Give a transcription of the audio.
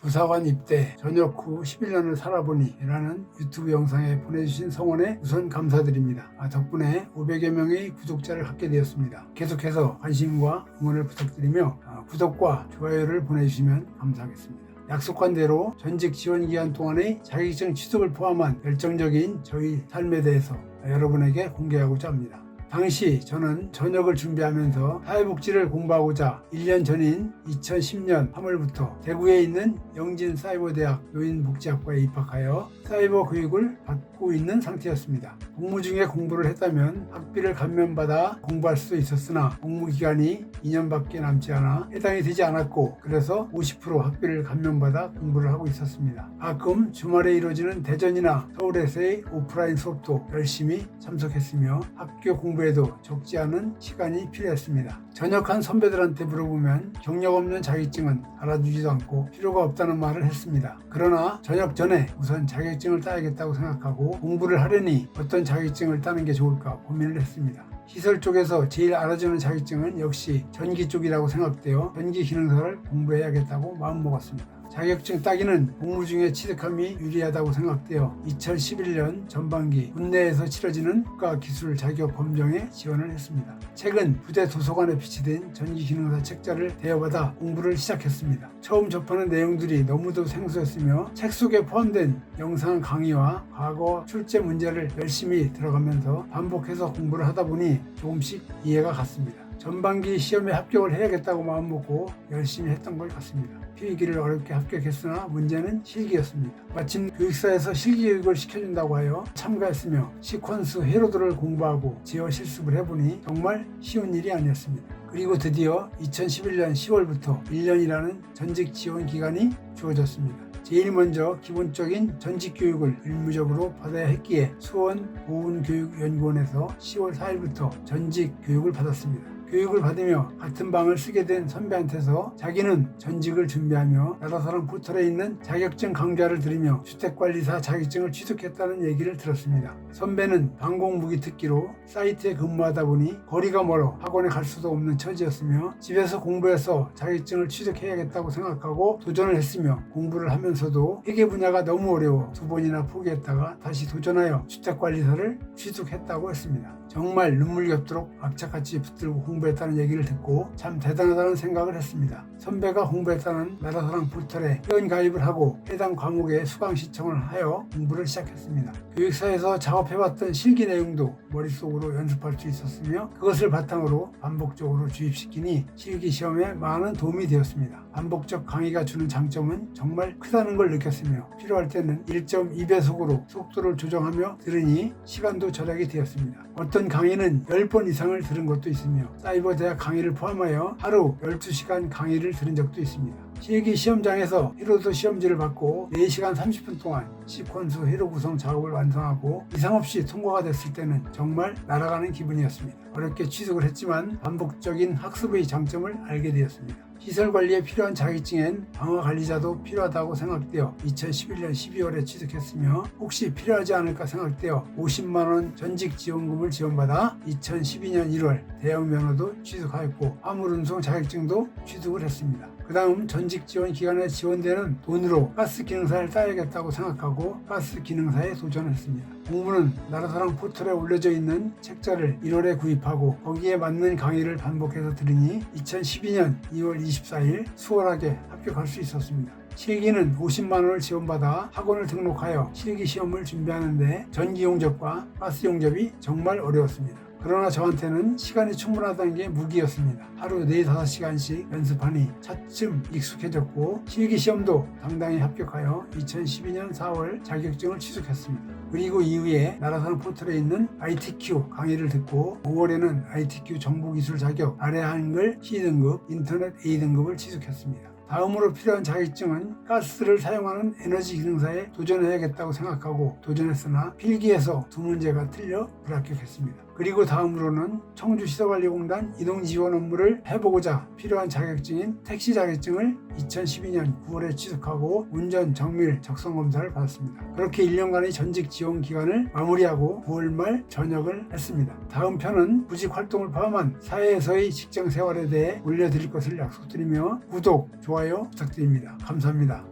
부사관 입대, 전역 후 11년을 살아보니 라는 유튜브 영상에 보내주신 성원에 우선 감사드립니다. 덕분에 500여 명의 구독자를 갖게 되었습니다. 계속해서 관심과 응원을 부탁드리며 구독과 좋아요를 보내주시면 감사하겠습니다. 약속한 대로 전직 지원 기간 동안의 자격증 취득을 포함한 열정적인 저희 삶에 대해서 여러분에게 공개하고자 합니다. 당시 저는 전역을 준비하면서 사회복지를 공부하고자 1년 전인 2010년 3월부터 대구에 있는 영진사이버대학 노인복지학과에 입학하여 사이버 교육을 받고 있는 상태였습니다. 복무 중에 공부를 했다면 학비를 감면받아 공부할 수도 있었으나 복무 기간이 2년밖에 남지 않아 해당이 되지 않았고, 그래서 50% 학비를 감면받아 공부를 하고 있었습니다. 가끔 주말에 이루어지는 대전이나 서울에서의 오프라인 수업도 열심히 참석했으며 학교 공부에도 적지 않은 시간이 필요했습니다. 전역한 선배들한테 물어보면 경력 없는 자격증은 알아주지도 않고 필요가 없다는 말을 했습니다. 그러나 전역 전에 우선 자격증을 따야겠다고 생각하고 공부를 하려니 어떤 자격증을 따는 게 좋을까 고민을 했습니다. 시설 쪽에서 제일 알아주는 자격증은 역시 전기 쪽이라고 생각되어 전기 기능사를 공부해야겠다고 마음먹었습니다. 자격증 따기는 복무 중에 취득함이 유리하다고 생각되어 2011년 전반기 군내에서 치러지는 국가기술 자격 검정에 지원을 했습니다. 최근 부대 도서관에 비치된 전기기능사 책자를 대여받아 공부를 시작했습니다. 처음 접하는 내용들이 너무도 생소했으며 책 속에 포함된 영상 강의와 과거 출제 문제를 열심히 들어가면서 반복해서 공부를 하다 보니 조금씩 이해가 갔습니다. 전반기 시험에 합격을 해야겠다고 마음먹고 열심히 했던 것 같습니다. 필기를 어렵게 합격했으나 문제는 실기였습니다. 마침 교육사에서 실기교육을 시켜준다고 하여 참가했으며 시퀀스 회로도를 공부하고 제어 실습을 해보니 정말 쉬운 일이 아니었습니다. 그리고 드디어 2011년 10월부터 1년이라는 전직 지원 기간이 주어졌습니다. 제일 먼저 기본적인 전직 교육을 의무적으로 받아야 했기에 수원 보훈교육연구원에서 10월 4일부터 전직 교육을 받았습니다. 교육을 받으며 같은 방을 쓰게 된 선배한테서 자기는 전직을 준비하며 나라사랑 포털에 있는 자격증 강좌를 들으며 주택관리사 자격증을 취득했다는 얘기를 들었습니다. 선배는 방공무기특기로 사이트에 근무하다 보니 거리가 멀어 학원에 갈 수도 없는 처지였으며 집에서 공부해서 자격증을 취득해야겠다고 생각하고 도전을 했으며 공부를 하면서도 회계 분야가 너무 어려워 2번이나 포기했다가 다시 도전하여 주택관리사를 취득했다고 했습니다. 정말 눈물겹도록 악착같이 붙들고 공부했다는 얘기를 듣고 참 대단하다는 생각을 했습니다. 선배가 공부했다는 나라사랑 포털에 회원가입을 하고 해당 과목에 수강 신청을 하여 공부를 시작했습니다. 교육사에서 작업해봤던 실기 내용도 머릿속으로 연습할 수 있었으며 그것을 바탕으로 반복적으로 주입시키니 실기 시험에 많은 도움이 되었습니다. 반복적 강의가 주는 장점은 정말 크다는 걸 느꼈으며 필요할 때는 1.2배속으로 속도를 조정하며 들으니 시간도 절약이 되었습니다. 어떤 강의는 10번 이상을 들은 것도 있으며 사이버대학 강의를 포함하여 하루 12시간 강의를 들은 적도 있습니다. 실기 시험장에서 회로도 시험지를 받고 4시간 30분 동안 시퀀스 회로 구성 작업을 완성하고 이상 없이 통과가 됐을 때는 정말 날아가는 기분이었습니다. 어렵게 취득을 했지만 반복적인 학습의 장점을 알게 되었습니다. 시설 관리에 필요한 자격증엔 방화관리자도 필요하다고 생각되어 2011년 12월에 취득했으며 혹시 필요하지 않을까 생각되어 50만원 전직 지원금을 지원받아 2012년 1월 대형 면허도 취득하였고 화물운송 자격증도 취득을 했습니다. 그 다음 전직 지원 기간에 지원되는 돈으로 가스 기능사를 따야겠다고 생각하고 가스 기능사에 도전했습니다. 공부는 나라사랑 포털에 올려져 있는 책자를 1월에 구입하고 거기에 맞는 강의를 반복해서 들으니 2012년 2월 24일 수월하게 합격할 수 있었습니다. 실기는 50만원을 지원받아 학원을 등록하여 실기 시험을 준비하는데 전기 용접과 가스 용접이 정말 어려웠습니다. 그러나 저한테는 시간이 충분하다는 게 무기였습니다. 하루 4-5시간씩 연습하니 차츰 익숙해졌고 실기시험도 당당히 합격하여 2012년 4월 자격증을 취득했습니다. 그리고 이후에 나라사랑 포털에 있는 ITQ 강의를 듣고 5월에는 ITQ 정보기술 자격 아래 한글 C등급, 인터넷 A등급을 취득했습니다. 다음으로 필요한 자격증은 가스를 사용하는 에너지 기능사에 도전해야겠다고 생각하고 도전했으나 필기에서 2문제가 틀려 불합격했습니다. 그리고 다음으로는 청주시설관리공단 이동지원 업무를 해보고자 필요한 자격증인 택시 자격증을 2012년 9월에 취득하고 운전 정밀 적성검사를 받았습니다. 그렇게 1년간의 전직 지원 기간을 마무리하고 9월 말 전역을 했습니다. 다음 편은 구직 활동을 포함한 사회에서의 직장 생활에 대해 올려드릴 것을 약속드리며 구독, 좋아요 부탁드립니다. 감사합니다.